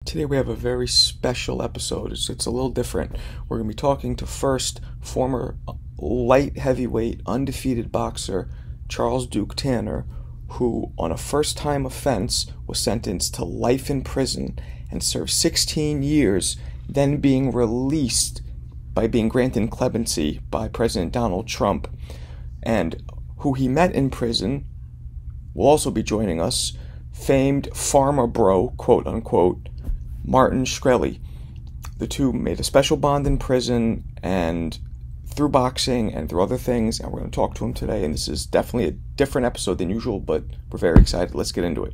Today we have a very special episode. It's a little different. We're going to be talking to first former light heavyweight undefeated boxer Charles Duke Tanner, who on a first-time offense was sentenced to life in prison and served 16 years, then being released by being granted clemency by President Donald Trump, and who he met in prison will also be joining us, famed Pharma Bro, quote unquote, Martin Shkreli. The two made a special bond in prison and through boxing and through other things, and we're going to talk to him today, and this is definitely a different episode than usual, but we're very excited. Let's get into it.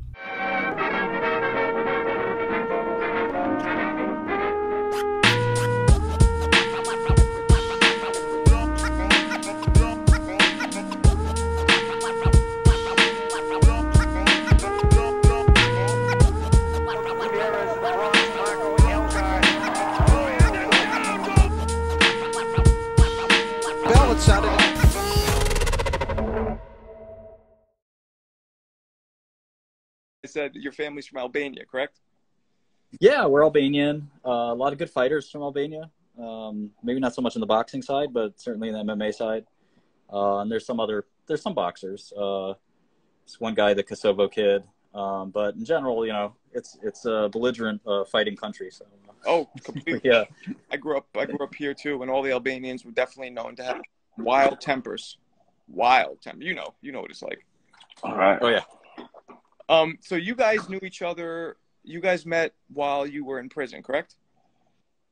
Said your family's from Albania, correct? Yeah, we're Albanian. A lot of good fighters from Albania. Maybe not so much on the boxing side, but certainly in the MMA side. And there's some boxers. There's one guy, the Kosovo kid. But in general, it's a belligerent fighting country. So. Oh, completely. Yeah. I grew up here too, and all the Albanians were definitely known to have wild tempers. Wild temper. You know what it's like. All right. Oh yeah. So you guys knew each other. You guys met while you were in prison, correct?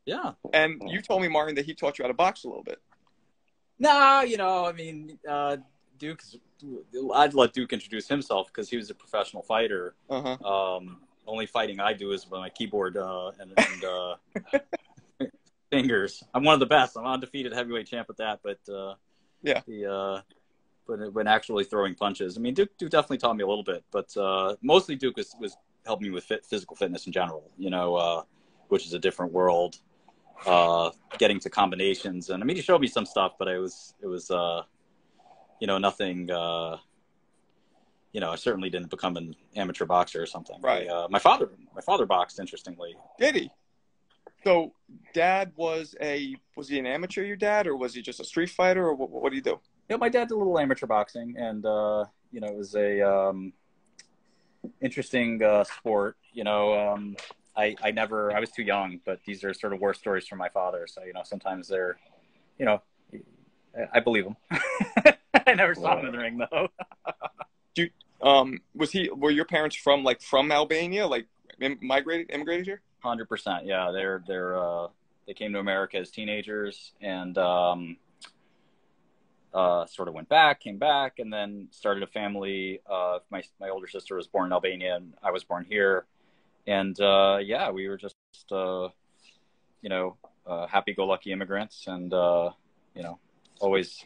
Yeah. And you told me, Martin, that he taught you how to box a little bit. No, Duke. I'd let Duke introduce himself because he was a professional fighter. Uh-huh. Only fighting I do is with my keyboard and fingers. I'm one of the best. I'm undefeated heavyweight champ at that. But yeah. But when actually throwing punches, I mean, Duke definitely taught me a little bit, but mostly Duke was helping me with physical fitness in general, which is a different world, getting to combinations. And I mean, he showed me some stuff, but it was nothing, I certainly didn't become an amateur boxer or something. Right. My father boxed, interestingly. Did he? So Dad was he an amateur, your dad, or was he just a street fighter, or what do you do? Yeah, my dad did a little amateur boxing, and it was a interesting sport. I was too young, but these are sort of war stories from my father. So sometimes they're, I believe them. I never saw him in the ring though. Were your parents from Albania, like immigrated here? 100%. Yeah, they came to America as teenagers and. Sort of came back, and then started a family. My older sister was born in Albania, and I was born here. And we were just, happy-go-lucky immigrants, and always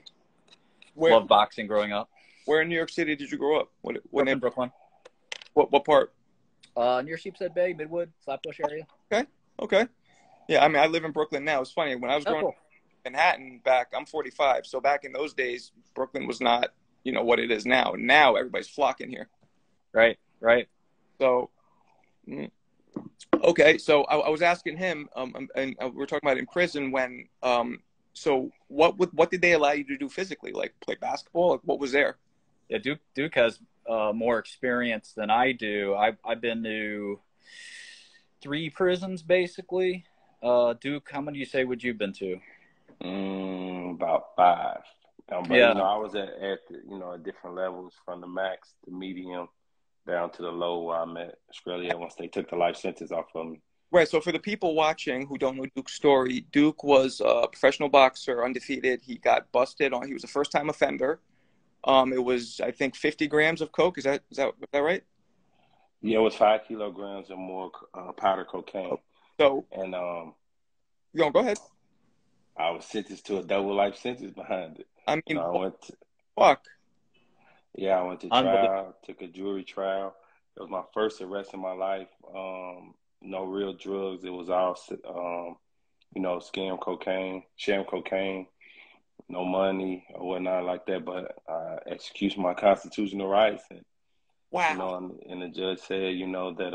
loved boxing growing up. Where in New York City did you grow up? What in Brooklyn. What part? Near Sheepshead Bay, Midwood, Flatbush area. Okay. Yeah, I mean, I live in Brooklyn now. It's funny when I was growing up. Manhattan I'm 45, so back in those days Brooklyn was not what it is now. Now everybody's flocking here. Right. So okay, so I was asking him and we were talking about in prison when so what did they allow you to do physically, like play basketball? Like, what was there? Yeah, Duke has more experience than I do. I've been to 3 prisons basically. Duke, how many do you say would you've been to? About 5. But I was at different levels, from the max, the medium, down to the low. I met Shkreli once they took the life sentence off of me. Right. So for the people watching who don't know Duke's story, Duke was a professional boxer, undefeated. He got busted on. He was a first-time offender. It was, I think, 50 grams of coke. Is that right? Yeah, it was 5 kilograms or more powder cocaine. So go ahead. I was sentenced to a double life sentence behind it. I mean, fuck. Yeah, I went to trial, took a jury trial. It was my first arrest in my life. No real drugs. It was all, sham cocaine, no money or whatnot like that. But I executed my constitutional rights. And, wow. And the judge said, that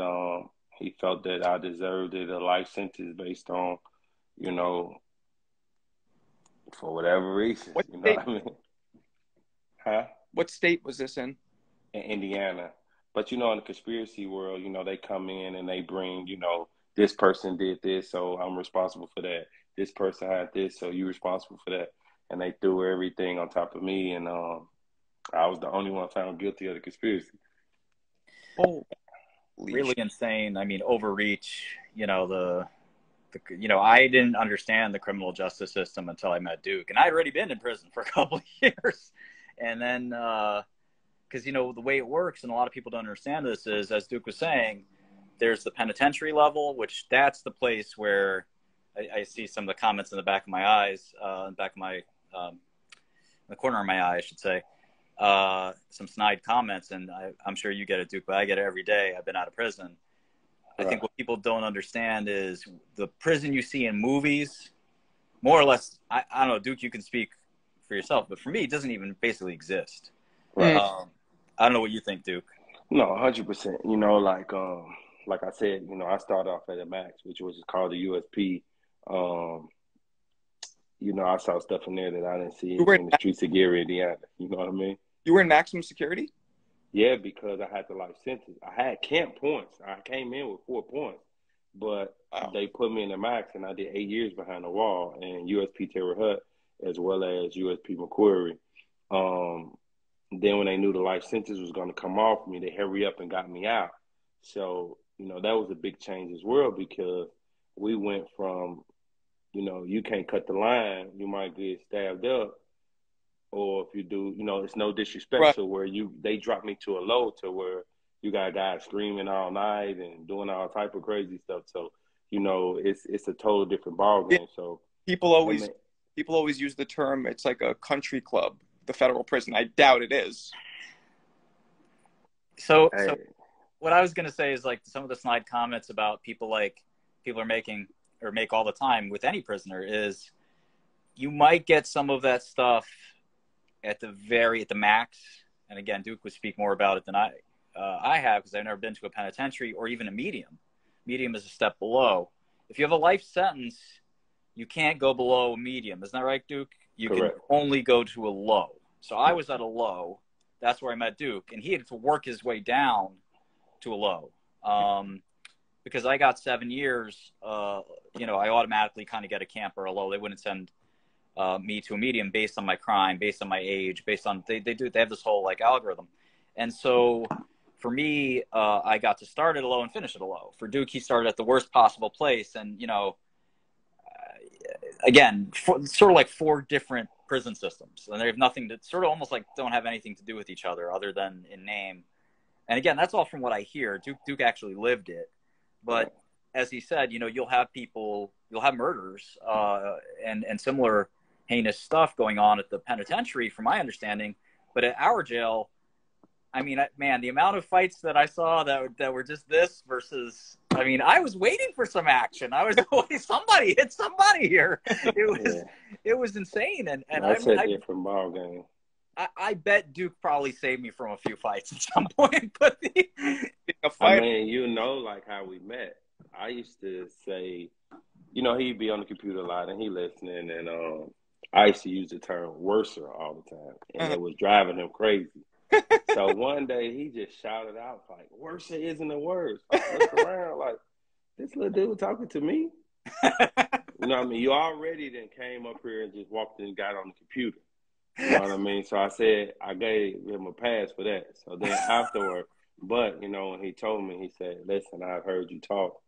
he felt that I deserved a life sentence based on, you know, for whatever reasons. What You know state? what I mean? Huh? What state was this in? In Indiana. But in the conspiracy world, they come in and they bring, this person did this, so I'm responsible for that. This person had this, so you're responsible for that. And they threw everything on top of me, and I was the only one found guilty of the conspiracy. Oh, really insane. I mean, overreach. I didn't understand the criminal justice system until I met Duke, and I'd already been in prison for a couple of years, and then because the way it works, and a lot of people don't understand this, is, as Duke was saying, there's the penitentiary level, which that's the place where I see some of the comments in the back of my eyes, in the corner of my eye, I should say, some snide comments, and I'm sure you get it, Duke, but I get it every day. I've been out of prison. I think what people don't understand is the prison you see in movies, more or less, I don't know, Duke, you can speak for yourself, but for me, it doesn't even basically exist. Right. I don't know what you think, Duke. No, 100%. Like I said, I started off at a max, which was called the USP. I saw stuff in there that I didn't see in the streets of Gary, Indiana. You know what I mean? You were in maximum security? Yeah, because I had the life sentence. I had camp points. I came in with 4 points, but they put me in the max, and I did 8 years behind the wall in USP Terre Haute as well as USP McQuarrie. Then when they knew the life sentence was going to come off me, they hurry up and got me out. So, that was a big change as well, because we went from, you can't cut the line, you might get stabbed up. Or if you do, it's no disrespect to where they dropped me to a low to where you got guys screaming all night and doing all type of crazy stuff. So, it's a total different ballgame. So people always use the term, it's like a country club, the federal prison. I doubt it is. So what I was going to say is, like, some of the snide comments about people are making or make all the time with any prisoner is, you might get some of that stuff at the max. And again, Duke would speak more about it than I have, because I've never been to a penitentiary or even a medium. Medium is a step below. If you have a life sentence, you can't go below a medium. Isn't that right, Duke? You Correct. Can only go to a low. So I was at a low. That's where I met Duke, and he had to work his way down to a low. Because I got 7 years, I automatically kind of get a camp or a low. They wouldn't send me to a medium based on my crime, based on my age, based on they have this whole algorithm. And so for me, I got to start at a low and finish at a low. For Duke, he started at the worst possible place, and again, sort of like 4 different prison systems, and they have nothing to sort of almost like don't have anything to do with each other other than in name. And again, that's all from what I hear. Duke actually lived it, but as he said, you'll have murders and similar heinous stuff going on at the penitentiary, from my understanding. But at our jail, I mean, man, the amount of fights that I saw that were just this versus, I mean, I was waiting for some action. I was somebody hit somebody here. It was insane. And that's a different ball game. I bet Duke probably saved me from a few fights at some point. But I mean, like how we met. I used to say, he'd be on the computer a lot and he listening, and I used to use the term worser all the time, and it was driving him crazy. So one day he just shouted out, like, worser isn't a word. So I looked around like, this little dude talking to me? You know what I mean? You already then came up here and just walked in and got on the computer. You know what I mean? So I said, I gave him a pass for that. So then afterward, but, when he told me, he said, listen, I've heard you talk,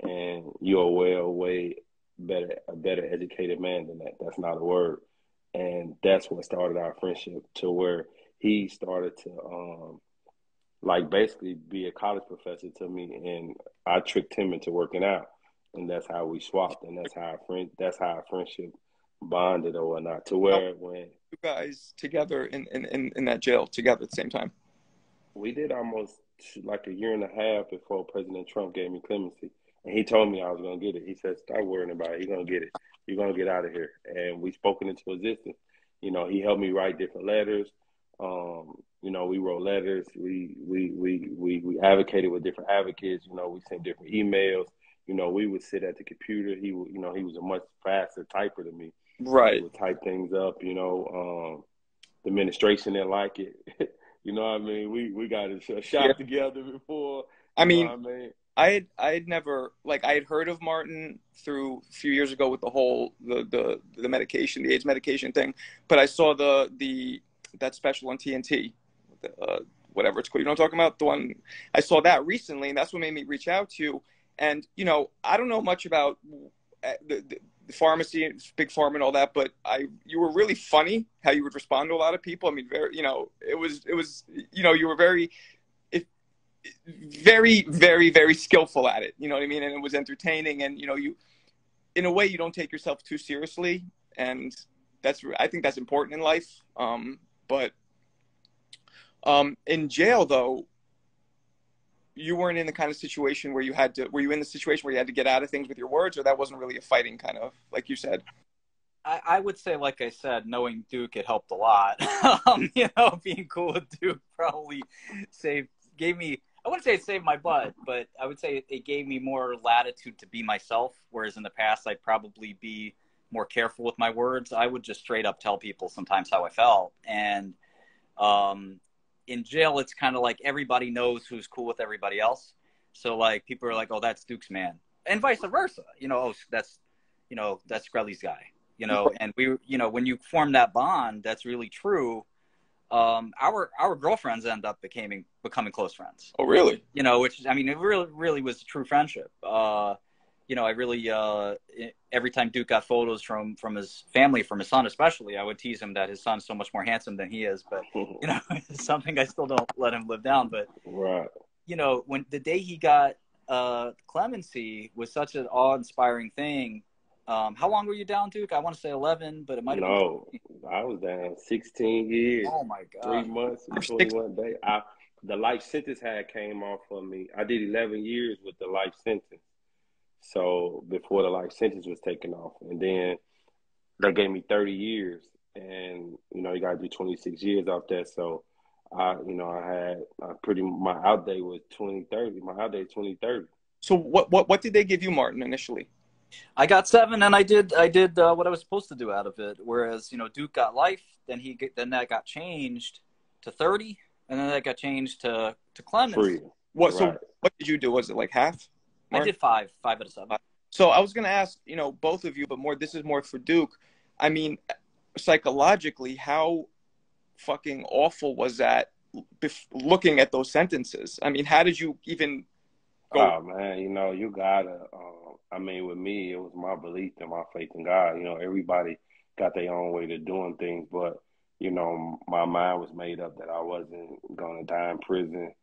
and you're way a better educated man than that. That's not a word. And that's what started our friendship, to where he started to basically be a college professor to me, and I tricked him into working out, and that's how we swapped, and that's how our friendship bonded or whatnot, to where when you guys together in that jail together at the same time. We did almost like a year and a half before President Trump gave me clemency. And he told me I was going to get it. He said, stop worrying about it. You're going to get it. You're going to get out of here. And we spoke it into existence. He helped me write different letters. You know, we wrote letters. We advocated with different advocates. You know, we sent different emails. You know, we would sit at the computer. He was a much faster typer than me. Right. He would type things up. You know, the administration didn't like it. You know what I mean? We got a shot together before. I mean, I had never, like, I had heard of Martin through a few years ago with the whole the medication, the AIDS medication thing, but I saw that special on TNT, whatever it's called. You know what I'm talking about? The one I saw that recently, and that's what made me reach out to you. And you know, I don't know much about the pharmacy, big pharma, and all that, but you were really funny how you would respond to a lot of people. I mean, very, you know, it was, you know, you were very, very, very skillful at it. You know what I mean? And it was entertaining, and you know, you, in a way, you don't take yourself too seriously, and I think that's important in life. But in jail, though, you weren't in the kind of situation where were you in the situation where you had to get out of things with your words, or that wasn't really a fighting kind of, like you said? I would say, like I said, knowing Duke, it helped a lot. You know, being cool with Duke probably gave me, I wouldn't say it saved my butt, but I would say it gave me more latitude to be myself. Whereas in the past, I'd probably be more careful with my words. I would just straight up tell people sometimes how I felt. And in jail, it's kind of like everybody knows who's cool with everybody else. So like people are like, oh, that's Duke's man, and vice versa. You know, oh, that's Shkreli's guy. You know, and we, you know, when you form that bond, that's really true. Our girlfriends end up becoming close friends. Oh, really? You know, which, I mean, it really was a true friendship. You know, I really, every time Duke got photos from his family, from his son especially, I would tease him that his son's so much more handsome than he is. But, you know, it's something I still don't let him live down. But, right. You know, when the day he got clemency was such an awe-inspiring thing. How long were you down, Duke? I want to say 11, but it might have been. No, I was down 16 years. Oh, my God. 3 months and 21 days. The life sentence came off for me. I did 11 years with the life sentence. So before the life sentence was taken off. And then they gave me 30 years. And, you know, you got to do 26 years off that. So, my out day was 2030. My out day 2030. So what did they give you, Martin, initially? I got 7, and I did what I was supposed to do out of it. Whereas, you know, Duke got life, then that got changed to 30, and then that got changed to clemency. So what did you do? Was it like half? Martin? I did 5 out of 7. So I was going to ask, you know, both of you, but this is more for Duke. I mean, psychologically, how fucking awful was that looking at those sentences? I mean, how did you even go? Oh, man, you know, you gotta, I mean, with me, it was my belief and my faith in God. You know, everybody got their own way of doing things, but, you know, my mind was made up that I wasn't going to die in prison.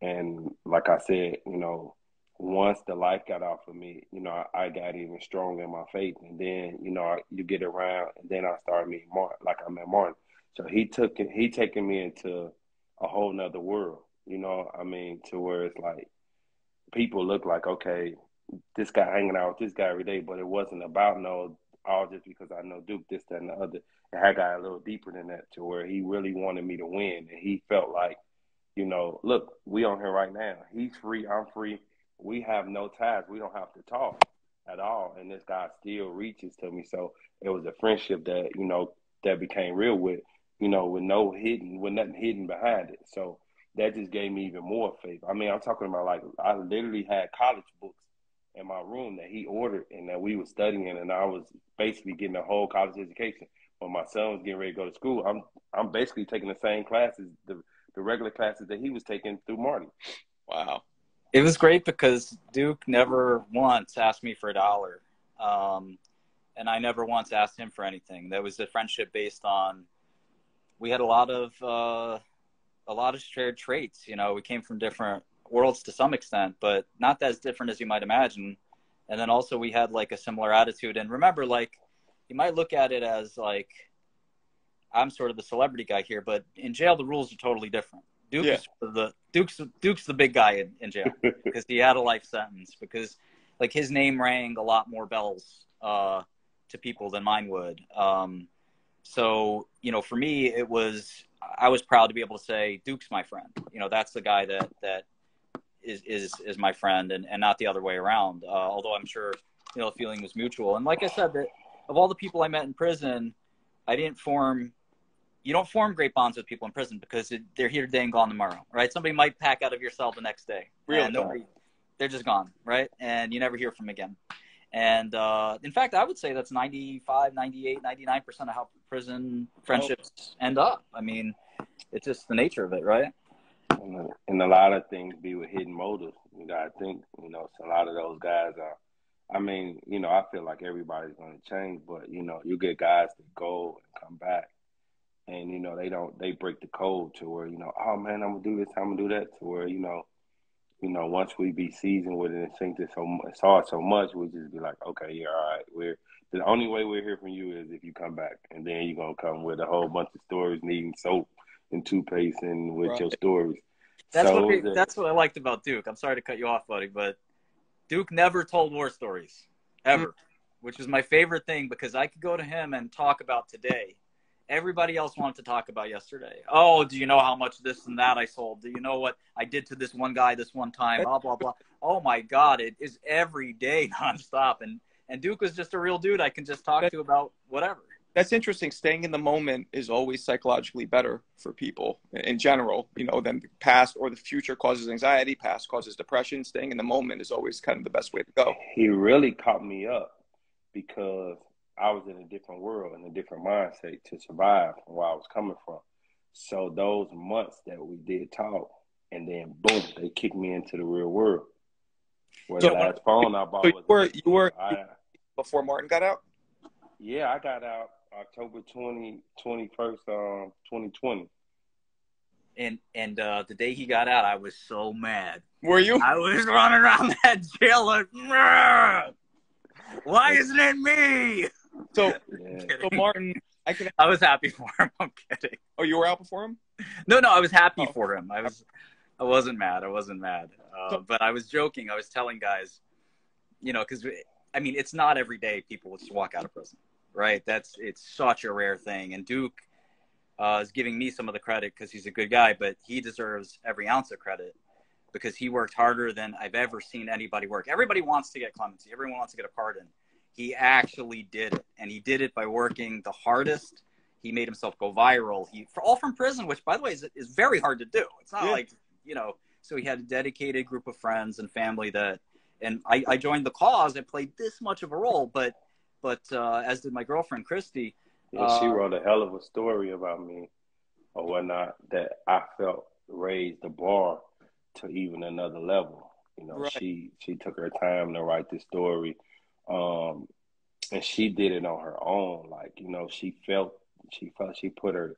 And like I said, you know, once the life got off of me, you know, I got even stronger in my faith. And then, you know, you get around, and then I started meeting Martin, like I met Martin. So he taken me into a whole nother world, you know, I mean, to where it's like, people look like, okay, this guy hanging out with this guy every day, but it wasn't about all just because I know Duke, this, that, and the other. It had got a little deeper than that, to where he really wanted me to win. And he felt like, you know, look, we on here right now. He's free, I'm free. We have no ties. We don't have to talk at all. And this guy still reaches to me. So it was a friendship that, you know, that became real with, you know, with nothing hidden behind it. So that just gave me even more faith. I mean, I'm talking about, like, I literally had college books in my room that he ordered and that we were studying, and I was basically getting a whole college education. When my son was getting ready to go to school, I'm basically taking the same classes, the regular classes that he was taking through Marty. Wow. It was great because Duke never once asked me for a dollar. And I never once asked him for anything. That was a friendship based on, we had a lot of shared traits. You know, we came from different worlds to some extent, but not as different as you might imagine. And then also we had like a similar attitude. And remember, like, you might look at it as like, I'm sort of the celebrity guy here, but in jail, the rules are totally different. Duke's the big guy in jail because he had a life sentence, because like his name rang a lot more bells to people than mine would. So, for me, I was proud to be able to say Duke's my friend. That's the guy that is my friend, and not the other way around. Although I'm sure, the feeling was mutual. And like I said, that of all the people I met in prison, you don't form great bonds with people in prison because they're here today and gone tomorrow, right? Somebody might pack out of your cell the next day. Really? They're just gone, right? And you never hear from them again. And in fact, I would say that's 95, 98, 99% of how prison friendships end up. I mean, it's just the nature of it, right? And a lot of things be with hidden motives. You got to think, so a lot of those guys are, I mean, I feel like everybody's going to change, but, you get guys that go and come back and, they break the code to where, oh man, I'm going to do this, I'm going to do that, to where, once we be seasoned with it and synced it so much, we just be like, okay, yeah, all right. The only way we'll hear from you is if you come back, and then you're gonna come with a whole bunch of stories needing soap and toothpaste and with your stories. That's what I liked about Duke. I'm sorry to cut you off, buddy, but Duke never told war stories ever, which was my favorite thing because I could go to him and talk about today. Everybody else wanted to talk about yesterday. Oh, do you know how much this and that I sold? Do you know what I did to this one guy this one time? Blah, blah, blah. Oh, my God. It is every day nonstop. And Duke was just a real dude I can just talk to about whatever. That's interesting. Staying in the moment is always psychologically better for people in general, than the past or the future causes anxiety, past causes depression. Staying in the moment is always kind of the best way to go. He really caught me up because I was in a different world, in a different mindset to survive from where I was coming from. So those months that we did talk, and then boom, they kicked me into the real world. Where the last phone I bought was you were before Martin got out? Yeah, I got out October 21st, 2020. And the day he got out, I was so mad. Were you? I was running around that jail like, why isn't it me? So Martin, I was happy for him. I'm kidding. Oh, you were out before him? No, I was happy for him. I wasn't mad. But I was joking. I was telling guys, because it's not every day people just walk out of prison, right? It's such a rare thing. And Duke is giving me some of the credit because he's a good guy, but he deserves every ounce of credit because he worked harder than I've ever seen anybody work. Everybody wants to get clemency. Everyone wants to get a pardon. He actually did it, and he did it by working the hardest. He made himself go viral. All from prison, which, by the way, is very hard to do. It's not like, so he had a dedicated group of friends and family and I joined the cause. I played this much of a role, but as did my girlfriend, Christy. Yeah, she wrote a hell of a story about me or whatnot that I felt raised the bar to even another level. Right. She took her time to write this story. And she did it on her own. Like, she put her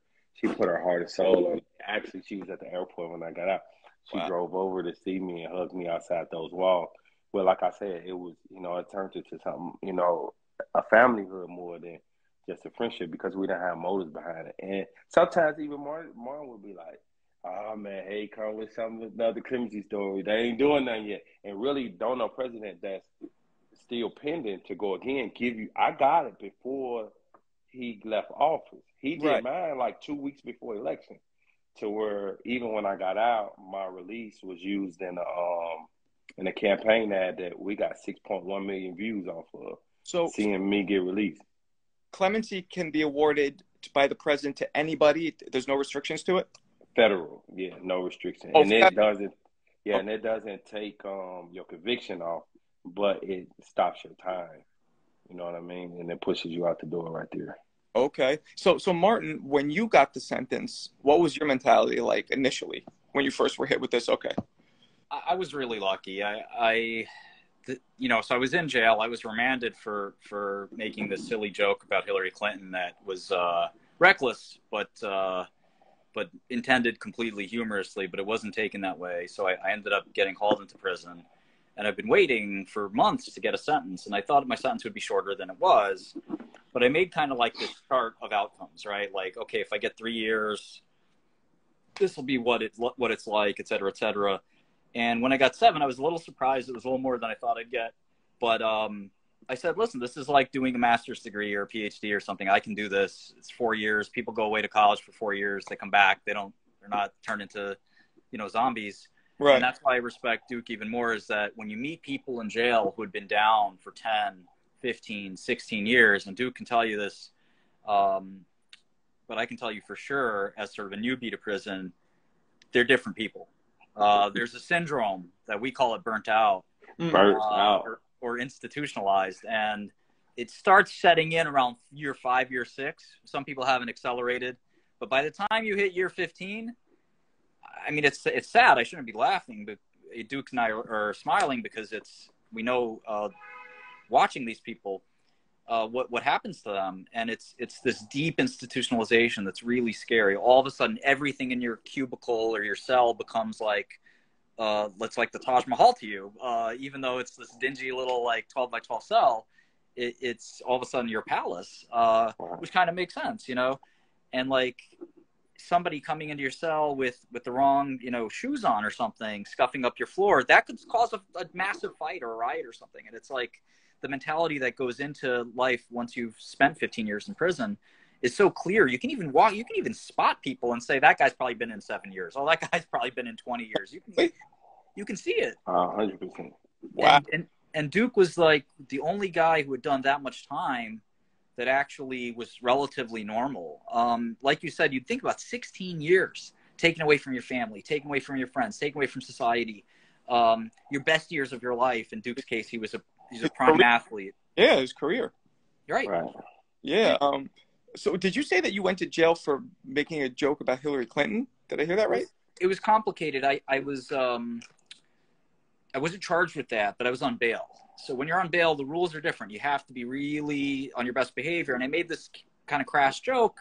heart and soul on. Actually, she was at the airport when I got out. She drove over to see me and hugged me outside those walls. Well, like I said, it was, it turned into something, a familyhood more than just a friendship because we didn't have motives behind it. And sometimes even Martin would be like, oh man, hey, come with another clemency story. They ain't doing nothing yet. And really don't know president that's still pending to go again, I got it before he left office. He did mine like 2 weeks before election, to where even when I got out, my release was used in a campaign ad that we got 6.1 million views off of. So seeing me get released. Clemency can be awarded by the president to anybody. There's no restrictions to it. Federal, no restriction, and it doesn't take your conviction off. But it stops your time. You know what I mean? And it pushes you out the door right there. Okay. So Martin, when you got the sentence, what was your mentality like initially when you first were hit with this? Okay. I was really lucky. So I was in jail. I was remanded for making this silly joke about Hillary Clinton that was reckless, but intended completely humorously, but it wasn't taken that way. So I ended up getting hauled into prison. And I've been waiting for months to get a sentence. And I thought my sentence would be shorter than it was. But I made kind of like this chart of outcomes, right? Like, okay, if I get 3 years, this will be what it's like, et cetera, et cetera. And when I got 7, I was a little surprised. It was a little more than I thought I'd get. But I said, listen, this is like doing a master's degree or a PhD or something. I can do this. It's 4 years. People go away to college for 4 years. They come back. They're not turned into, zombies. Right. And that's why I respect Duke even more, is that when you meet people in jail who had been down for 10, 15, 16 years, and Duke can tell you this, but I can tell you for sure, as sort of a newbie to prison, they're different people. There's a syndrome that we call it burnt out. Burnt out. Or institutionalized, and it starts setting in around year 5, year 6. Some people haven't accelerated, but by the time you hit year 15, I mean, it's sad. I shouldn't be laughing, but Duke and I are smiling because we know watching these people what happens to them, and it's this deep institutionalization that's really scary. All of a sudden, everything in your cubicle or your cell becomes like like the Taj Mahal to you, even though it's this dingy little like 12 by 12 cell. It's all of a sudden your palace, which kind of makes sense, and like somebody coming into your cell with the wrong shoes on or something, scuffing up your floor, that could cause a massive fight or a riot or something. And it's like the mentality that goes into life once you've spent 15 years in prison is so clear. You can even spot people and say, that guy's probably been in 7 years. Oh, that guy's probably been in 20 years. You can see it. 100%. Wow. And Duke was like the only guy who had done that much time that actually was relatively normal. Like you said, you'd think about 16 years taken away from your family, taken away from your friends, taken away from society. Your best years of your life. In Duke's case, he's a prime athlete. Yeah, his career. Right. Yeah. So did you say that you went to jail for making a joke about Hillary Clinton? Did I hear that right? It was complicated. I wasn't charged with that, but I was on bail. So when you're on bail, the rules are different. You have to be really on your best behavior. And I made this kind of crass joke,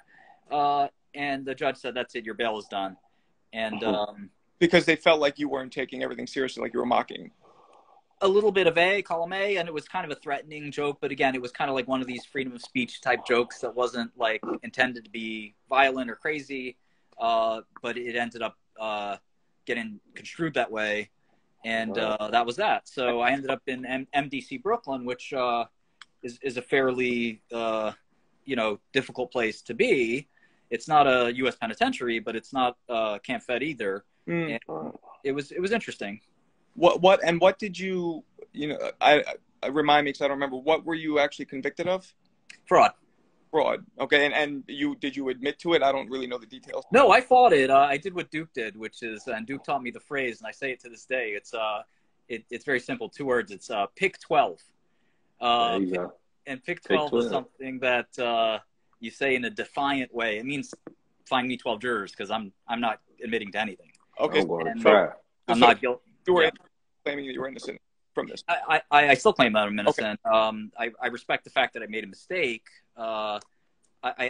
and the judge said, that's it, your bail is done. And because they felt like you weren't taking everything seriously, like you were mocking. A little bit of column A, and it was kind of a threatening joke, but again, it was kind of like one of these freedom of speech type jokes that wasn't like intended to be violent or crazy, but it ended up getting construed that way, and that was that. So I ended up in MDC Brooklyn, which is a fairly difficult place to be. It's not a U.S. penitentiary, but it's not Camp Fed either. And it was interesting. What did you I remind me, because I don't remember, what were you actually convicted of? Fraud. Okay. And did you admit to it? I don't really know the details. No, I fought it. I did what Duke did, which is, and Duke taught me the phrase, and I say it to this day. It's very simple. 2 words. It's pick 12. There you go. And pick 12 is something that you say in a defiant way. It means find me 12 jurors, because I'm not admitting to anything. Okay. I'm not guilty. You were claiming that you were innocent from this. I still claim that I'm innocent. Okay. I respect the fact that I made a mistake. I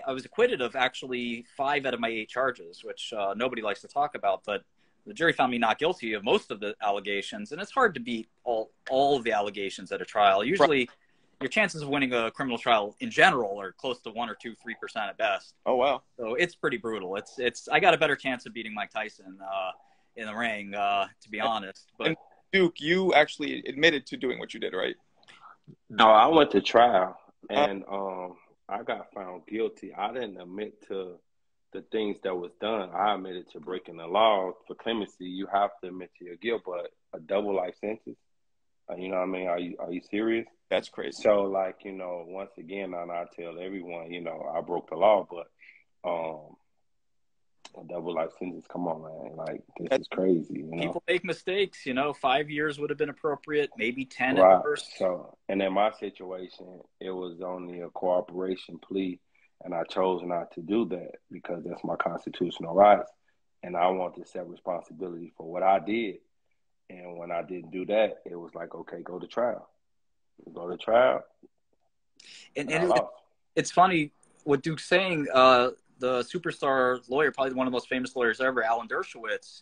was acquitted of actually 5 out of my 8 charges, which nobody likes to talk about, but the jury found me not guilty of most of the allegations, and it's hard to beat all of the allegations at a trial. Usually your chances of winning a criminal trial in general are close to 1 or 2, 3% at best. Oh, wow. So it's pretty brutal. I got a better chance of beating Mike Tyson in the ring, to be honest. But and Duke, you actually admitted to doing what you did, right? No, I went to trial, and I got found guilty. I didn't admit to the things that was done. I admitted to breaking the law. For clemency, you have to admit to your guilt, but a double life sentence, you know what I mean? Are you serious? That's crazy. So, like, once again, and I tell everyone, I broke the law, but a double life sentence, come on, man. Like, this is crazy, People make mistakes, 5 years would have been appropriate, maybe 10 right. at first. So, and in my situation, it was only a cooperation plea, and I chose not to do that because that's my constitutional rights, and I want to accept responsibility for what I did. And when I didn't do that, it was like, okay, go to trial. Go to trial. And it's funny what Duke's saying. The superstar lawyer, probably one of the most famous lawyers ever, Alan Dershowitz,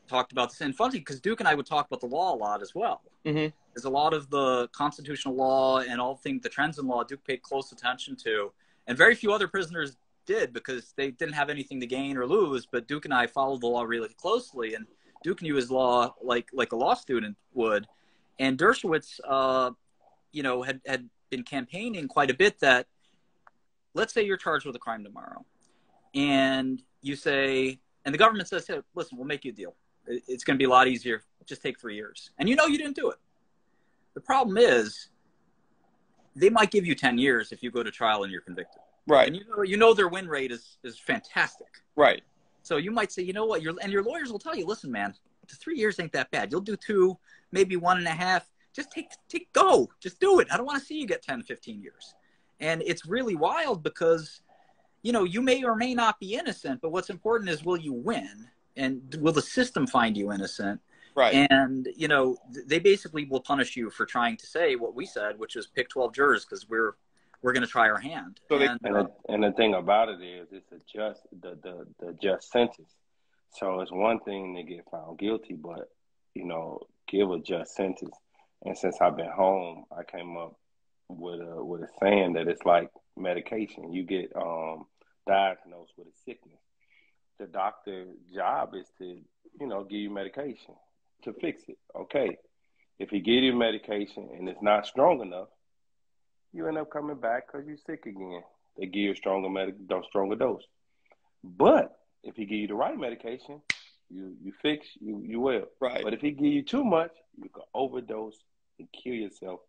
talked about this. And funny, because Duke and I would talk about the law a lot as well. There's a lot of the constitutional law and all the trends in law Duke paid close attention to. And very few other prisoners did, because they didn't have anything to gain or lose. But Duke and I followed the law really closely. And Duke knew his law like a law student would. And Dershowitz had been campaigning quite a bit that, let's say you're charged with a crime tomorrow, and you say, and the government says, hey, listen, we'll make you a deal. It's going to be a lot easier. Just take 3 years. And you didn't do it. The problem is they might give you 10 years if you go to trial and you're convicted. Right. And their win rate is fantastic. Right. So you might say, you know what, your lawyers will tell you, listen, man, 3 years ain't that bad. You'll do 2, maybe 1.5. Just go. Just do it. I don't want to see you get 10, 15 years. And it's really wild because, you may or may not be innocent, but what's important is, will you win? And will the system find you innocent? Right. And, they basically will punish you for trying to say what we said, which is pick 12 jurors because we're going to try our hand. So and the thing about it is, it's the just sentence. So it's one thing to get found guilty, but, give a just sentence. And since I've been home, I came up with a saying that it's like medication. You get diagnosed with a sickness. The doctor's job is to, give you medication to fix it. Okay. If he give you medication and it's not strong enough, you end up coming back because you're sick again. They give you a stronger dose. But if he give you the right medication, you fix, you well. Right. But if he give you too much, you can overdose and kill yourself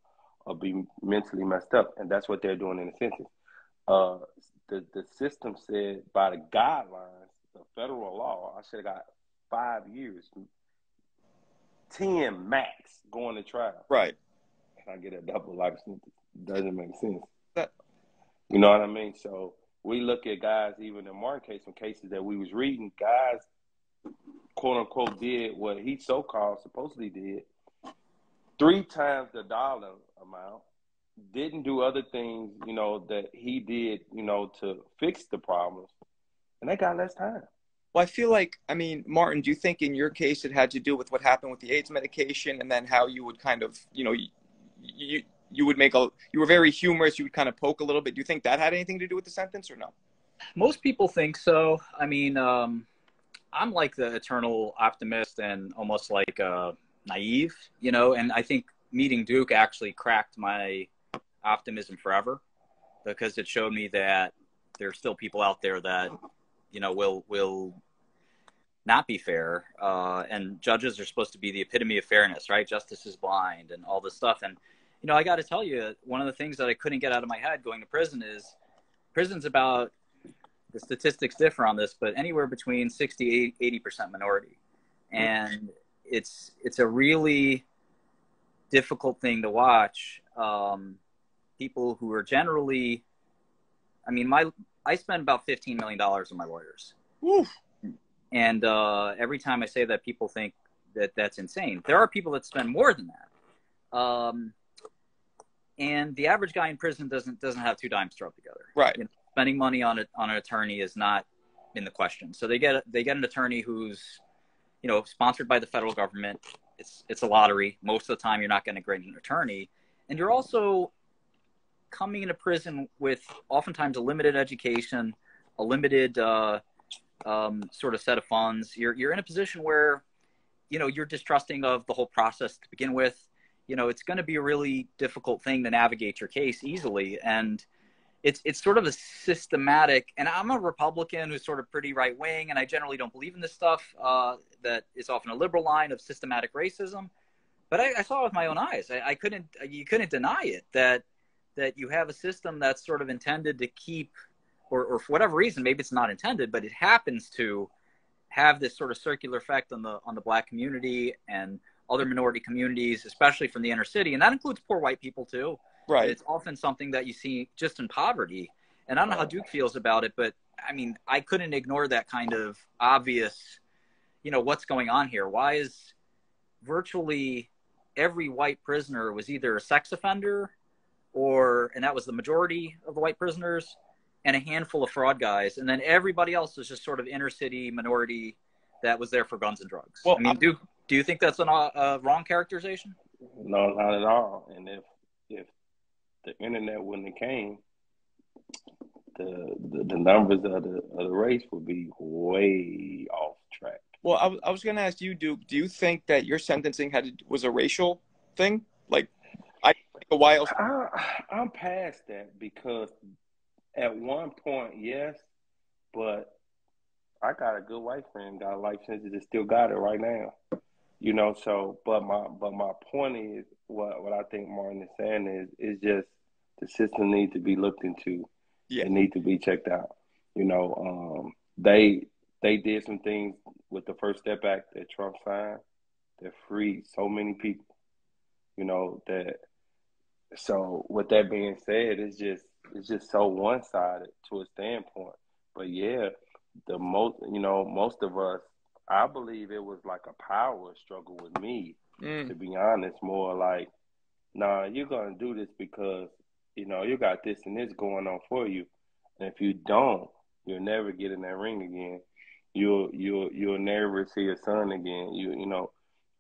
or be mentally messed up. And that's what they're doing in a sentence. The system said by the guidelines, the federal law, I should have got 5 years, 10 max going to trial. Right. And I get a double life sentence. Doesn't make sense. You know what I mean? So we look at guys, even in Martin case, some cases that we was reading, guys, quote unquote, did what he so-called supposedly did 3 times the dollar amount, didn't do other things, that he did, to fix the problems, and they got less time. Well, I feel like, Martin, do you think in your case it had to do with what happened with the AIDS medication and then how you would kind of, you would you were very humorous, you would kind of poke a little bit. Do you think that had anything to do with the sentence or no? Most people think so. I'm like the eternal optimist and almost like naive, and I think meeting Duke actually cracked my optimism forever because it showed me that there's still people out there that, will not be fair. And judges are supposed to be the epitome of fairness, right? Justice is blind and all this stuff. And, I got to tell you, one of the things that I couldn't get out of my head going to prison is prison's about, the statistics differ on this, but anywhere between 60 to 80% minority. And it's a really difficult thing to watch. People who are generally, I spend about $15 million on my lawyers. Oof. And every time I say that, people think that that's insane. There are people that spend more than that. And the average guy in prison doesn't have 2 dimes to rub together. Right. Spending money on an attorney is not in the question. So they get an attorney who's, sponsored by the federal government. It's a lottery. Most of the time, you're not going to get an attorney, and you're also coming into prison with oftentimes a limited education, a limited sort of set of funds. You're in a position where, you're distrusting of the whole process to begin with. It's going to be a really difficult thing to navigate your case easily. And it's sort of a systematic, and I'm a Republican who's sort of pretty right wing, and I generally don't believe in this stuff that is often a liberal line of systematic racism. But I saw it with my own eyes. You couldn't deny it, that you have a system that's sort of intended to keep, or for whatever reason, maybe it's not intended, but it happens to have this sort of circular effect on the Black community and other minority communities, especially from the inner city. And that includes poor white people too. Right. It's often something that you see just in poverty. And I don't know how Duke feels about it, but I couldn't ignore that kind of obvious, what's going on here. Why is virtually every white prisoner was either a sex offender and that was the majority of the white prisoners, and a handful of fraud guys. And then everybody else is just sort of inner city minority that was there for guns and drugs. Well, Duke, do you think that's a wrong characterization? No, not at all. And if the internet wouldn't have came, the numbers of the race would be way off track. Well, I was going to ask you, Duke, do you think that your sentencing was a racial thing? Why else? I'm past that because at one point, yes, but I got a good white friend, got a life sentence that still got it right now. You know, so but my point is what I think Martin is saying is just the system needs to be looked into. Yeah. It needs to be checked out. You know, they did some things with the First Step Act that Trump signed that freed so many people. You know, that so with that being said, it's just so one sided to a standpoint. But yeah, most of us, I believe it was like a power struggle with me, to be honest, more like, nah, you're gonna do this because, you got this and this going on for you. And if you don't, you'll never get in that ring again. You'll never see your son again.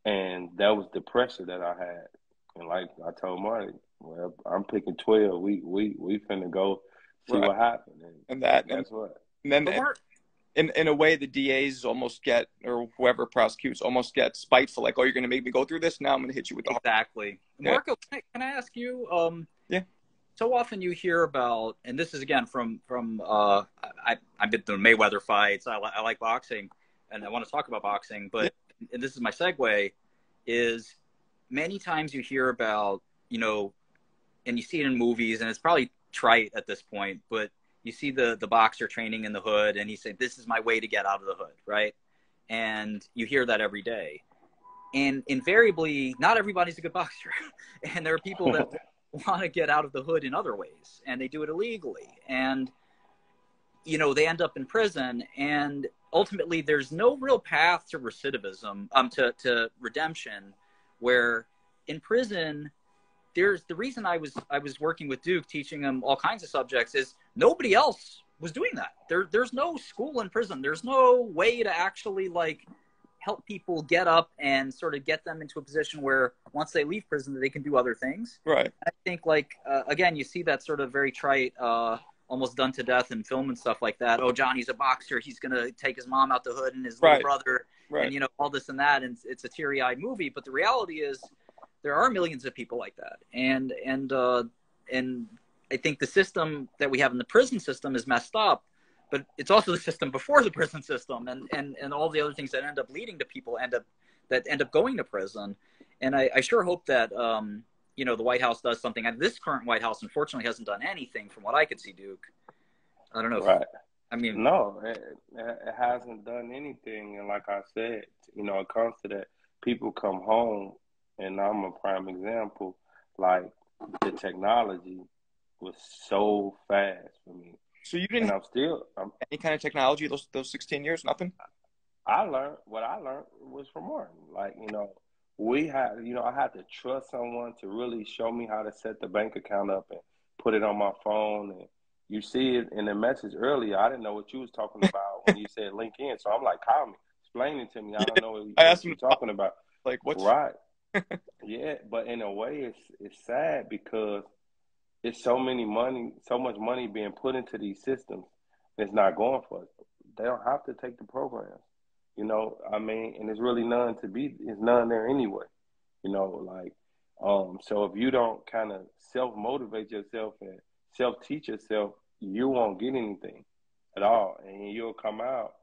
And that was the pressure that I had. And like I told Marty, well, I'm picking 12. We finna go see what happened. And that's what. And then in a way, the DAs almost get, or whoever prosecutes almost get spiteful. Like, oh, you're going to make me go through this? Now I'm going to hit you with the Exactly. Yeah. Marco, can I ask you? Yeah. So often you hear about, and this is again from I've been through Mayweather fights. I like boxing, and I want to talk about boxing. But and this is my segue, is many times you hear about, and you see it in movies, and it's probably trite at this point, but you see the boxer training in the hood, and he said, "This is my way to get out of the hood," right? And you hear that every day. And invariably, not everybody's a good boxer, and there are people that want to get out of the hood in other ways, and they do it illegally, and they end up in prison, and ultimately there's no real path to recidivism, to redemption, where in prison there's the reason I was working with Duke, teaching him all kinds of subjects, is nobody else was doing that. There's no school in prison. There's no way to actually help people get up and sort of get them into a position where once they leave prison, they can do other things. Right. I think again, you see that sort of very trite, almost done to death in film and stuff like that. Oh, Johnny's a boxer. He's going to take his mom out the hood and his little brother and, all this and that. And it's a teary-eyed movie. But the reality is there are millions of people like that. And I think the system that we have in the prison system is messed up. But it's also the system before the prison system, and all the other things that end up leading to people end up going to prison. And I sure hope that the White House does something. And this current White House, unfortunately, hasn't done anything from what I could see, Duke. I don't know. No, it hasn't done anything. And like I said, it comes to that. People come home, and I'm a prime example. Like, the technology was so fast for me. So you didn't have any kind of technology those 16 years? Nothing? What I learned was from Martin. I had to trust someone to really show me how to set the bank account up and put it on my phone. And you see it in the message earlier. I didn't know what you was talking about when you said link in. So I'm like, call me, explain it to me. I don't know what you're talking about. Like, what's right? Yeah, but in a way, it's sad because it's so much money being put into these systems. It's not going for it. They don't have to take the programs, and there's really there's none there anyway, so if you don't kind of self-motivate yourself and self-teach yourself, you won't get anything at all. And you'll come out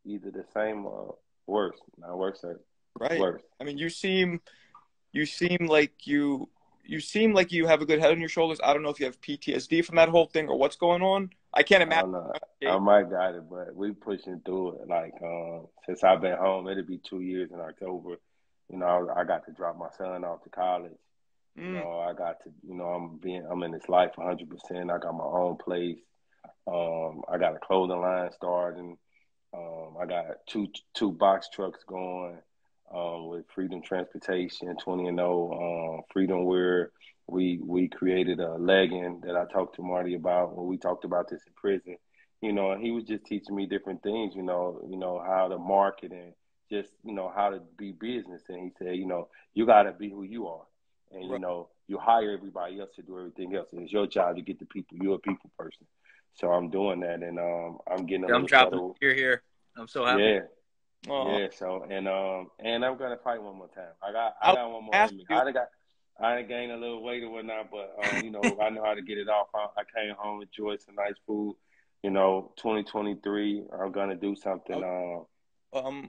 either the same or worse. Not worse, right. Worse. I mean, you seem like you have a good head on your shoulders. I don't know if you have PTSD from that whole thing or what's going on. I can't imagine. I might got it, but we pushing through it. Since I've been home, it'll be 2 years in October. I got to drop my son off to college. I got to, I'm in this life 100%. I got my own place. I got a clothing line starting. I got two box trucks going. With Freedom Transportation, 20&0, Freedom Wear. We created a legging that I talked to Marty about when we talked about this in prison. And he was just teaching me different things, how to market and just, how to be business. And he said, you got to be who you are. And, you hire everybody else to do everything else. And it's your job to get the people. You're a people person. So I'm doing that. And I'm getting a little dropping you're here. I'm so happy. Yeah. Yeah, so and I'm gonna fight one more time. I got one more in me. I gained a little weight or whatnot, but you know, I know how to get it off. I came home, enjoyed some nice food. You know, 2023, I'm gonna do something.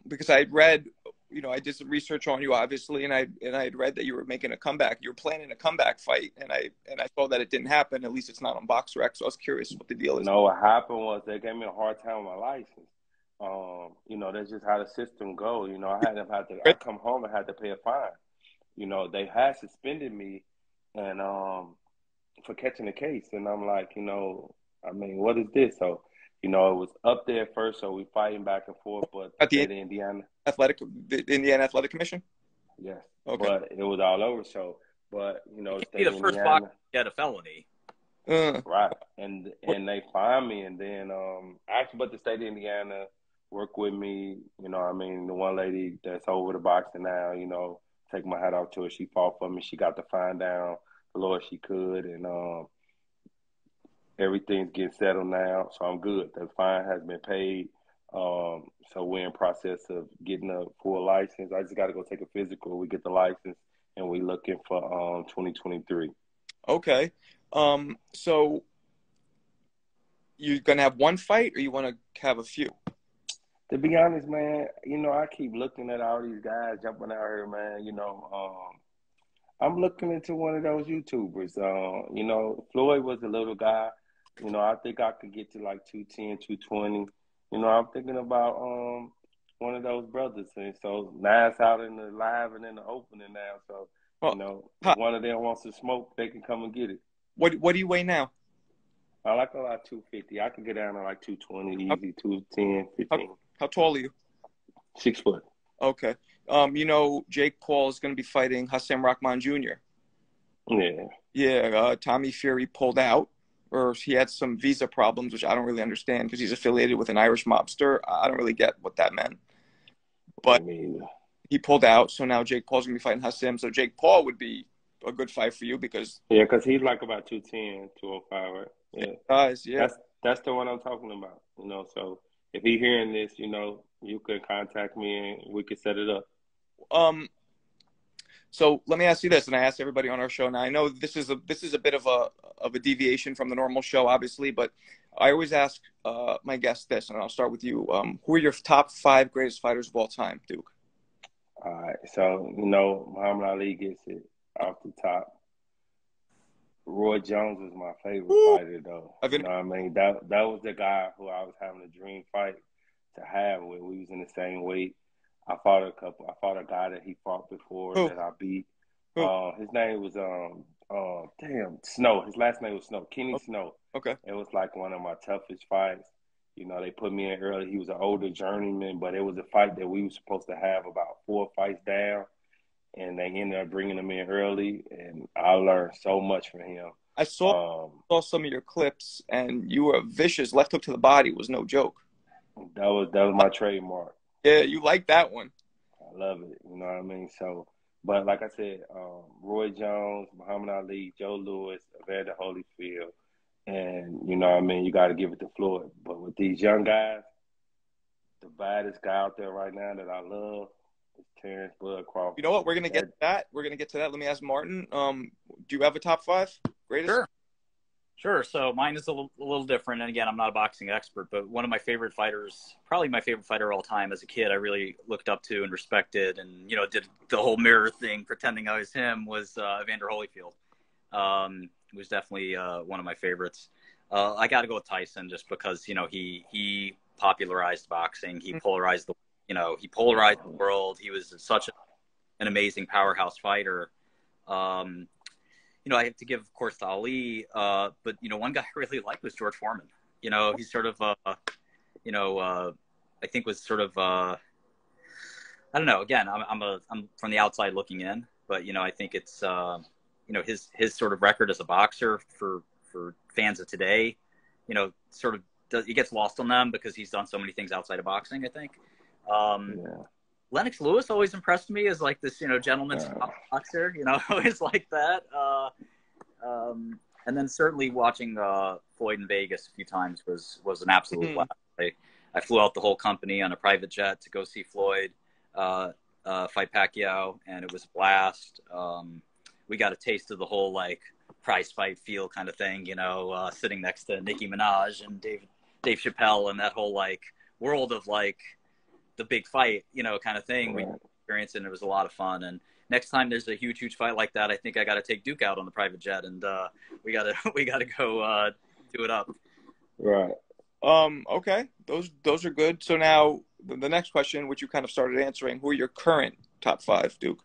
Because I read, you know, I did some research on you, obviously, and I had read that you were making a comeback. You were planning a comeback fight, and I saw that it didn't happen. At least it's not on BoxRec. So I was curious what the deal is. No, what happened was they gave me a hard time with my license. You know, that's just how the system goes. You know, I come home and had to pay a fine. You know, they had suspended me and for catching the case. And I'm like, you know, I mean, what is this? So, you know, it was up there first, so we fighting back and forth, but At the state of Indiana. the Indiana Athletic Commission? Yes. Okay. But it was all over, so but you know, it can't be the first boxer to get a felony. Right. And they fined me and then actually but the state of Indiana worked with me, you know, I mean, the one lady that's over the boxing now, you know, take my hat off to her. She fought for me. She got the fine down the lowest she could, and everything's getting settled now, so I'm good. The fine has been paid. So we're in process of getting a full license. I just got to go take a physical. We get the license, and we're looking for 2023. Okay. So you're gonna have one fight, or you want to have a few? To be honest, man, you know, I keep looking at all these guys jumping out here, man. You know, I'm looking into one of those YouTubers. You know, Floyd was a little guy. You know, I think I could get to like 210, 220. You know, I'm thinking about one of those brothers. And so now it's out in the live and in the opening now. So, you know, if one of them wants to smoke, they can come and get it. What do you weigh now? I like about 250. I could get down to like 220 easy, 210, 15. How tall are you? 6 foot. Okay. You know, Jake Paul is going to be fighting Hassan Rahman Jr. Yeah. Yeah. Tommy Fury pulled out, or he had some visa problems, which I don't really understand because he's affiliated with an Irish mobster. I don't really get what that meant. But he pulled out, so now Jake Paul's going to be fighting Hassan. So Jake Paul would be a good fight for you because... Yeah, because he's like about 210, 205, right? Yeah. Guys, yeah. That's the one I'm talking about, you know, so... If he's hearing this, you know, you could contact me and we could set it up. So let me ask you this, and I ask everybody on our show. Now I know this is a bit of a deviation from the normal show, obviously, but I always ask my guests this, and I'll start with you. Who are your top 5 greatest fighters of all time, Duke? All right, so you know, Muhammad Ali gets it off the top. Roy Jones was my favorite fighter, though. You know what I mean? That was the guy who I was having a dream fight to have with. We was in the same weight. I fought a guy that he fought before that I beat. His name was Snow. His last name was Snow. Kenny Snow. Okay. It was like one of my toughest fights. You know, they put me in early. He was an older journeyman, but it was a fight that we were supposed to have about 4 fights down. And they ended up bringing him in early, and I learned so much from him. I saw some of your clips, and you were vicious. Left hook to the body was no joke. That was my trademark. Yeah, you like that one. I love it. You know what I mean? So, but like I said, Roy Jones, Muhammad Ali, Joe Louis, Evander Holyfield, and you know what I mean? You got to give it to Floyd. But with these young guys, the baddest guy out there right now that I love, Terrence Bud Crawford. You know what? We're gonna get to that. Let me ask Martin. Do you have a top 5 greatest? Sure. So mine is a little different. And again, I'm not a boxing expert, but one of my favorite fighters, probably my favorite fighter of all time as a kid, I really looked up to and respected, and you know, did the whole mirror thing, pretending I was him. Was Evander Holyfield. It was definitely one of my favorites. I got to go with Tyson just because you know he popularized boxing. He polarized the world. He was such an amazing powerhouse fighter. You know, I have to give, of course, to Ali. But, you know, one guy I really liked was George Foreman. You know, he's sort of, I think was sort of, I don't know. Again, I'm from the outside looking in. But, you know, I think it's, you know, his sort of record as a boxer for fans of today, you know, sort of, he gets lost on them because he's done so many things outside of boxing, I think. Lennox Lewis always impressed me as like this, you know, gentleman's boxer, you know, always like that. And then certainly watching Floyd in Vegas a few times was an absolute blast. I flew out the whole company on a private jet to go see Floyd fight Pacquiao, and it was a blast. we got a taste of the whole like prize fight feel kind of thing, sitting next to Nicki Minaj and Dave Chappelle and that whole like world of like the big fight, kind of thing. We experienced it, and it was a lot of fun. And next time there's a huge fight like that, I think I got to take Duke out on the private jet, and we gotta go do it up. Right. Okay. Those are good. So now the next question, which you kind of started answering, who are your current top 5, Duke?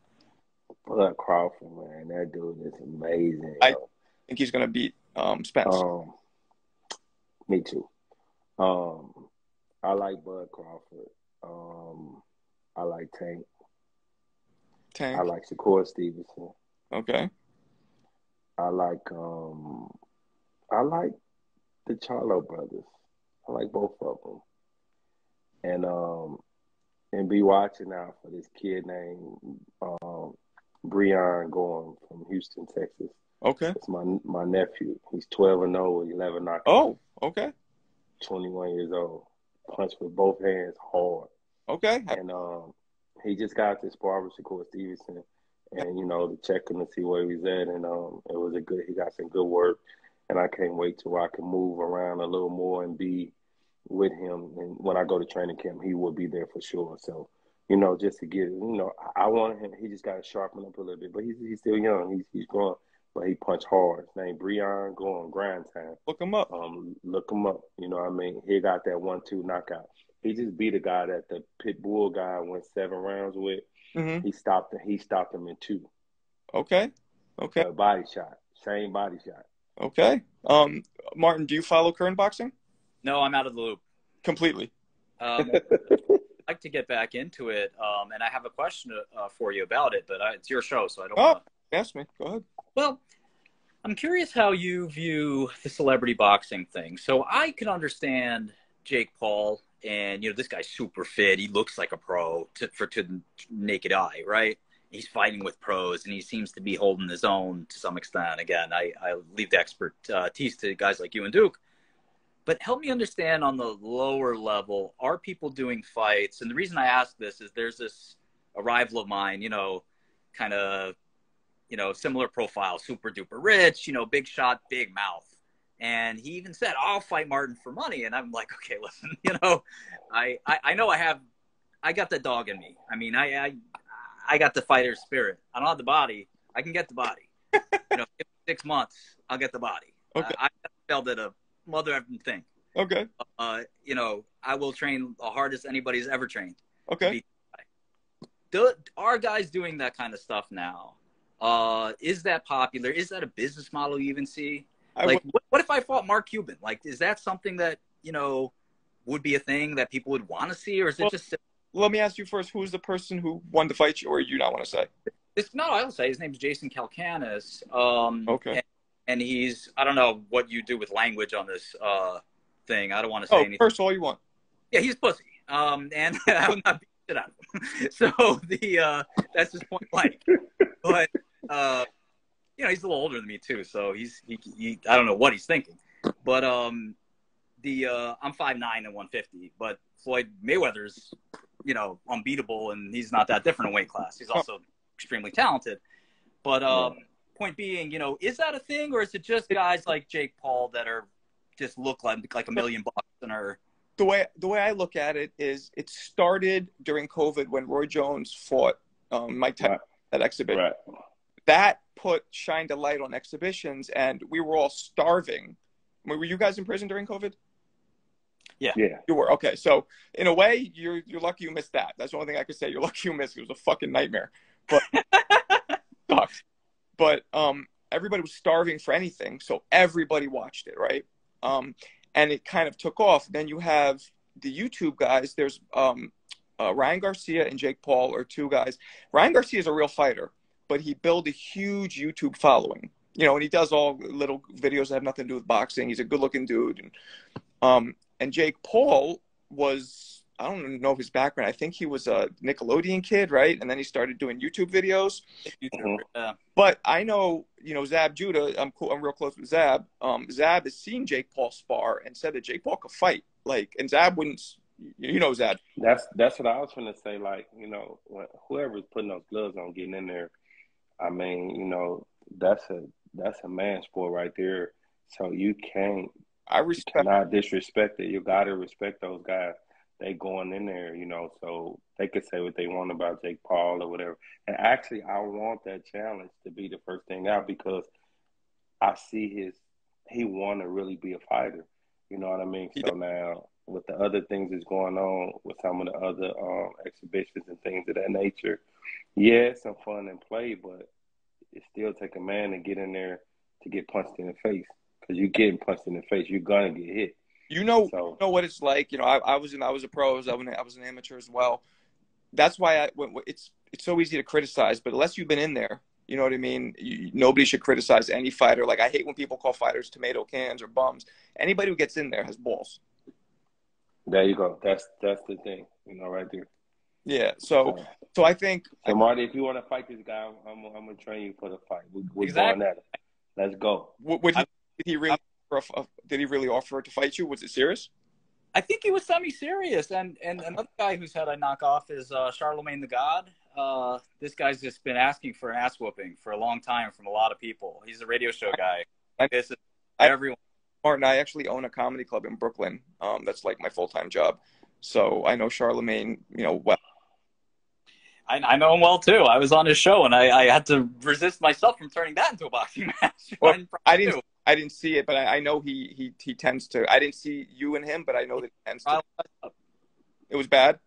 Bud Crawford, man, that dude is amazing. I think he's gonna beat Spence. Me too. I like Bud Crawford. I like Tank. I like Shakur Stevenson. Okay. I like the Charlo brothers. I like both of them. And be watching out for this kid named Breon Gorham from Houston, Texas. Okay. It's my nephew. He's 12-0 with 11 knockouts. Oh, okay. 21 years old. Punch with both hands hard. Okay. And he just got to spar with Shakur Stevenson, and to check him to see where he's at. And it was he got some good work, and I can't wait till I can move around a little more and be with him. And when I go to training camp, he will be there for sure. So, just to get, I want him. He just got to sharpen up a little bit, but he's still young. He's growing, but he punched hard. His name Breon Gorham, grind time. Look him up. Look him up. He got that 1-2 knockout. He just beat a guy that the pit bull guy went 7 rounds with. Mm-hmm. He stopped him in 2. Okay. A body shot. Same body shot. Okay. Martin, do you follow current boxing? No, I'm out of the loop. Completely. I'd like to get back into it, and I have a question for you about it, but it's your show, so I don't ask me. Go ahead. Well, I'm curious how you view the celebrity boxing thing. So I can understand Jake Paul, and this guy's super fit. He looks like a pro to the naked eye, right? He's fighting with pros, and he seems to be holding his own to some extent. Again, I leave the expertise to guys like you and Duke. But help me understand on the lower level, are people doing fights? And the reason I ask this is there's a rival of mine, kind of, similar profile, super duper rich, big shot, big mouth. And he even said, I'll fight Martin for money. And I'm like, okay, listen, I know I got the dog in me. I mean, I got the fighter spirit. I don't have the body. I can get the body. 6 months, I'll get the body. Okay. I failed at a mother effing thing. Okay. I will train the hardest anybody's ever trained. Okay. Are guys doing that kind of stuff now? Is that popular? Is that a business model you even see? What if I fought Mark Cuban? Like, is that something that, would be a thing that people would want to see? Or is it just... Let me ask you first, who's the person who won the fight, or you not want to say? I'll say his name's Jason Calcanis. Okay. And he's, I don't know what you do with language on this thing. I don't want to say anything. First, all you want. Yeah, he's pussy. And I would not beat shit out of him. So that's his point blank. But he's a little older than me too, so he I don't know what he's thinking. But I'm 5'9" and 150, but Floyd Mayweather's unbeatable, and he's not that different in weight class. He's also extremely talented. But point being, is that a thing, or is it just guys like Jake Paul that are just look like $1 million and are... The way I look at it is, it started during COVID when Roy Jones fought Mike Tyson at exhibition. Right. That shined a light on exhibitions, and we were all starving. Were you guys in prison during COVID? Yeah. You were. Okay. So in a way, you're lucky you missed that. That's the only thing I could say. You're lucky you missed it. It was a fucking nightmare. But sucked. But everybody was starving for anything, so everybody watched it, right? And it kind of took off. Then you have the YouTube guys. There's Ryan Garcia and Jake Paul are 2 guys. Ryan Garcia is a real fighter, but he built a huge YouTube following. And he does all little videos that have nothing to do with boxing. He's a good-looking dude. And Jake Paul was, I don't even know his background. I think he was a Nickelodeon kid, right? And then he started doing YouTube videos. But I know, Zab Judah, I'm real close with Zab. Zab has seen Jake Paul spar and said that Jake Paul could fight. And Zab wouldn't, Zab. That's what I was going to say. When whoever's putting those gloves on, getting in there, I mean, you know, that's a man sport right there. So you cannot disrespect it. You gotta respect those guys. They going in there, you know, so they could say what they want about Jake Paul or whatever. And actually, I want that challenge to be the first thing out because I see he want to really be a fighter. You know what I mean? So now with the other things that's going on with some of the other exhibitions and things of that nature, yeah, it's some fun and play, but it still take a man to get in there to get punched in the face. Because you getting punched in the face, you're gonna get hit. You know what it's like. You know, I was a pro. I was an amateur as well. That's why it's so easy to criticize, but unless you've been in there, you know what I mean? Nobody should criticize any fighter. Like, I hate when people call fighters tomato cans or bums. Anybody who gets in there has balls. There you go. That's the thing, you know, right there. Yeah. So I think. So Marty, if you want to fight this guy, I'm gonna train you for the fight. We're going at it. Let's go. Did he really offer to fight you? Was it serious? I think he was semi-serious. And another guy who's had a knockoff is Charlemagne the God. This guy's just been asking for an ass whooping for a long time from a lot of people. He's a radio show guy. This is everyone. Martin, I actually own a comedy club in Brooklyn. That's like my full-time job. So I know Charlemagne, you know, well. I know him well too. I was on his show, and I had to resist myself from turning that into a boxing match. Well, I didn't see it, but I know he tends to. I didn't see you and him, but I know that he tends to. It was bad?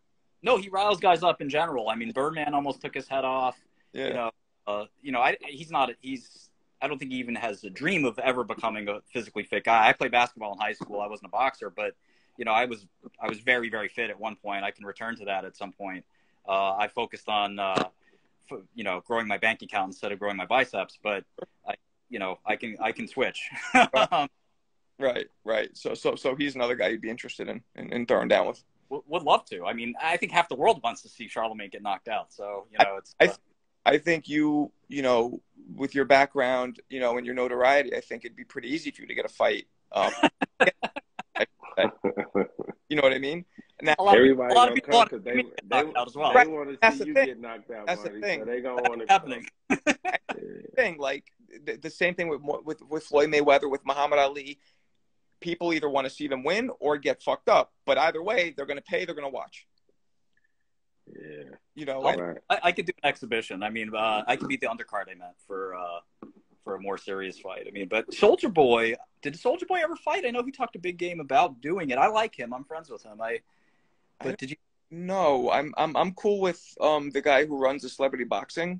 No, he riles guys up in general. I mean, Birdman almost took his head off. Yeah. I don't think he even has a dream of ever becoming a physically fit guy. I played basketball in high school. I wasn't a boxer, but you know, I was very, very fit at one point. I can return to that at some point. I focused on growing my bank account instead of growing my biceps, but I can switch. Right. So he's another guy you'd be interested in throwing down with. Would love to. I mean, I think half the world wants to see Charlemagne get knocked out. So it's. I think you know, with your background, you know, and your notoriety, I think it'd be pretty easy for you to get a fight. You know what I mean? Now, a lot of people want to get knocked out as well. They want to see you get knocked out. That's the thing. So they gonna want to happening. Thing like the same thing with Floyd Mayweather, with Muhammad Ali. People either want to see them win or get fucked up, but either way, they're going to pay. They're going to watch. Yeah, you know, I could do an exhibition. I mean, I could beat the undercard I meant for a more serious fight. I mean, but Soldier Boy, did Soldier Boy ever fight? I know he talked a big game about doing it. I like him. I'm friends with him. But did you? No, I'm cool with the guy who runs the Celebrity Boxing.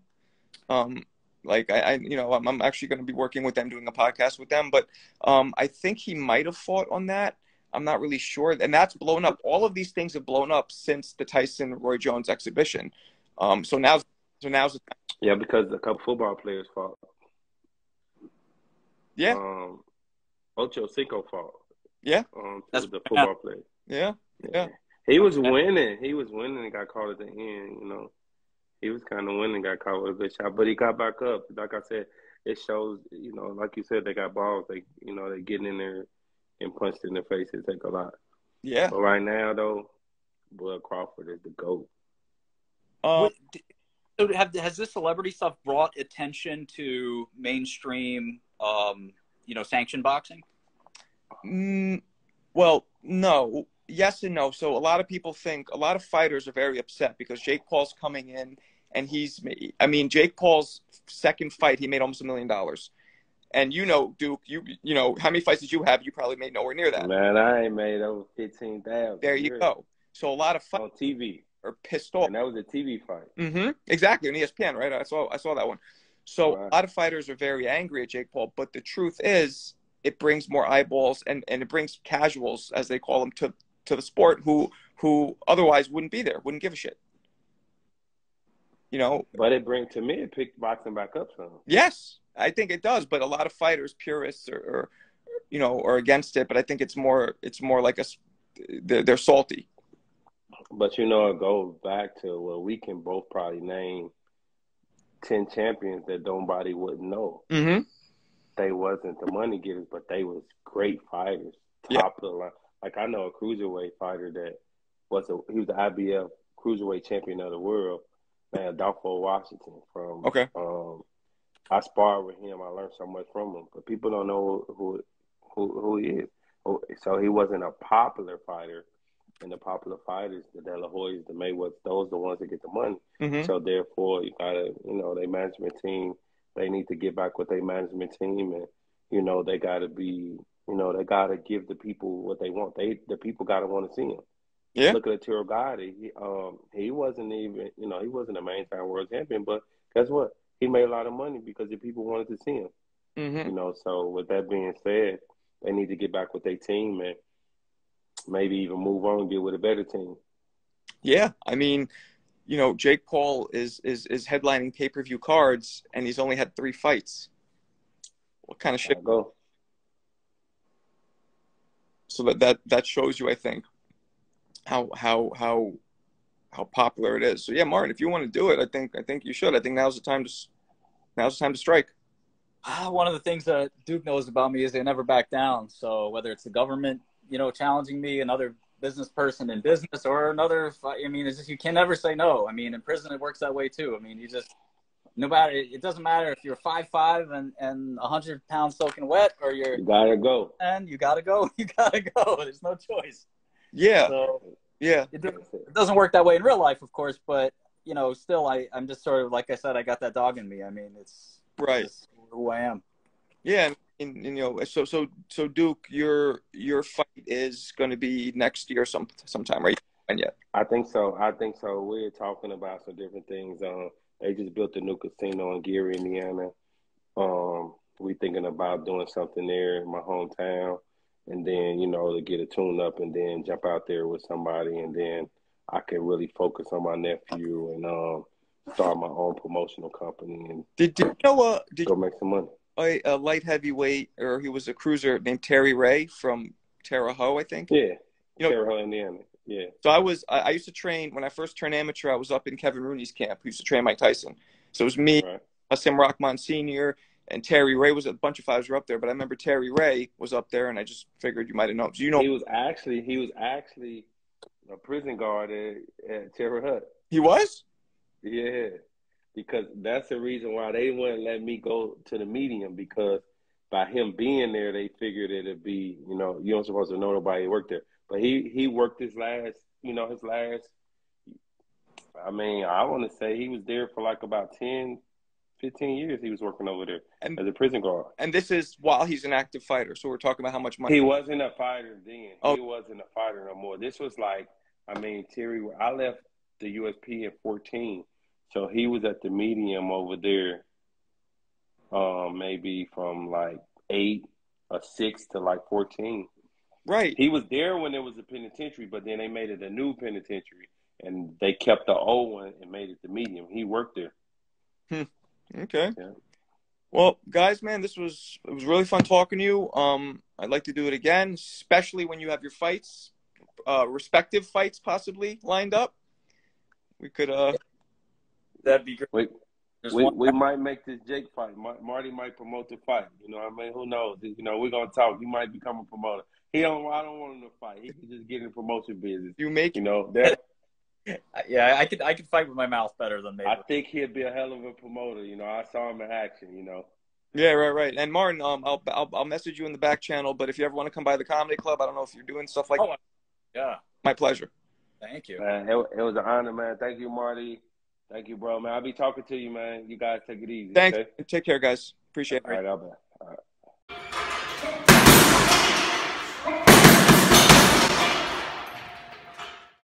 Like I'm actually going to be working with them, doing a podcast with them. But I think he might have fought on that. I'm not really sure, and that's blown up. All of these things have blown up since the Tyson Roy Jones exhibition. So now's the time. Yeah, because a couple football players fought. Yeah. Ocho Cinco fought. Yeah. That's the football player. Yeah. He was winning. He was winning and got caught at the end, you know. He was kind of winning, got caught with a good shot, but he got back up. Like I said, it shows, you know, like you said, they got balls. They getting in there and punched in the face. It take a lot. Yeah. But right now, though, Bud Crawford is the GOAT. So has this celebrity stuff brought attention to mainstream, sanctioned boxing? Well, no. Yes and no. So a lot of fighters are very upset because Jake Paul's coming in and Jake Paul's second fight, he made almost $1 million. And you know, Duke, you know, how many fights did you have? You probably made nowhere near that. Man, I ain't made over 15,000. There you go. So a lot of fighters on TV are pissed off. And that was a TV fight. Mm-hmm. Exactly, on ESPN, right? I saw that one. So a lot of fighters are very angry at Jake Paul, but the truth is, it brings more eyeballs and it brings casuals, as they call them, to the sport who otherwise wouldn't be there, wouldn't give a shit. You know? But it picked boxing back up some. Yes, I think it does. But a lot of fighters, purists, are against it. But I think it's more like they're salty. But it goes back to we can both probably name 10 champions that nobody wouldn't know. Mm-hmm. They wasn't the money getters, but they was great fighters, top of the line. Like, I know a cruiserweight fighter that he was the IBF cruiserweight champion of the world, man, Adolfo Washington from I sparred with him. I learned so much from him, but people don't know who he is. So he wasn't a popular fighter, and the popular fighters, the De La Hoyas, the Mayweathers, those are the ones that get the money. Mm-hmm. So therefore, you gotta, their management team, they need to get back with their management team, and they gotta be, they gotta give the people what they want. The people gotta want to see them. Yeah. Look at Tiro Gotti. He wasn't even, he wasn't a main time world champion, but guess what? He made a lot of money because the people wanted to see him. Mm-hmm. So with that being said, they need to get back with their team and maybe even move on and get with a better team. Yeah, I mean, Jake Paul is headlining pay-per-view cards, and he's only had 3 fights. What kind of shit? Go. So that shows you, I think, how popular it is. So yeah, Martin, if you want to do it, I think you should. I think now's the time to strike. One of the things that Duke knows about me is they never back down. So whether it's the government, challenging me, another business person in business, or another, it's just, you can never say no. I mean, in prison it works that way too. I mean, you just, no matter, it doesn't matter if you're 5'5" and 100 pounds soaking wet, or you gotta go. And you gotta go. You gotta go. There's no choice. Yeah. So yeah, it doesn't work that way in real life, of course, but still, I'm just sort of, like I said, I got that dog in me. I mean, it's right. It's who I am. Yeah, and so Duke, your fight is going to be next year sometime, right? And yet, I think so. We're talking about some different things. They just built a new casino in Gary, Indiana. We thinking about doing something there in my hometown, and then to get a tune up, and then jump out there with somebody, and then I can really focus on my nephew and start my own promotional company and did go make some money. A light heavyweight, or he was a cruiser named Terry Ray from Terre Haute, I think. Yeah, Terre Haute, Indiana. Yeah. So I used to train when I first turned amateur. I was up in Kevin Rooney's camp, who used to train Mike Tyson. So it was me, right. Sam Rockman Sr., and Terry Ray. Was a bunch of fighters were up there, but I remember Terry Ray was up there, and I just figured you might have known. So he was actually a prison guard at Terre Haute. He was? Yeah. Because that's the reason why they wouldn't let me go to the medium, because by him being there, they figured it'd be, you don't supposed to know nobody who worked there. But he worked his last, I want to say he was there for like about 10, 15 years. He was working over there as a prison guard. And this is while he's an active fighter. So we're talking about how much money. He wasn't a fighter then. Oh. He wasn't a fighter no more. This was like, Terry, I left the USP at 14. So he was at the medium over there, maybe from like 8 or 6 to like 14. Right. He was there when there was a penitentiary, but then they made it a new penitentiary, and they kept the old one and made it the medium. He worked there. Okay. Yeah. Well, guys, man, it was really fun talking to you. I'd like to do it again, especially when you have your fights, respective fights possibly lined up. We could That'd be great. We might make this Jake fight. Marty might promote the fight. Who knows? We're gonna talk. He might become a promoter. I don't want him to fight. He can just get in the promotion business. That. Yeah, I could fight with my mouth better than maybe. I think he'd be a hell of a promoter. I saw him in action. Yeah, right. And Martin, I'll message you in the back channel. But if you ever want to come by the comedy club, I don't know if you're doing stuff like that. Yeah. My pleasure. Thank you. Man, it was an honor, man. Thank you, Marty. Thank you, bro, man. I'll be talking to you, man. You guys take it easy. Thanks. Okay? Take care, guys. Appreciate it. All right, I'll be. All right.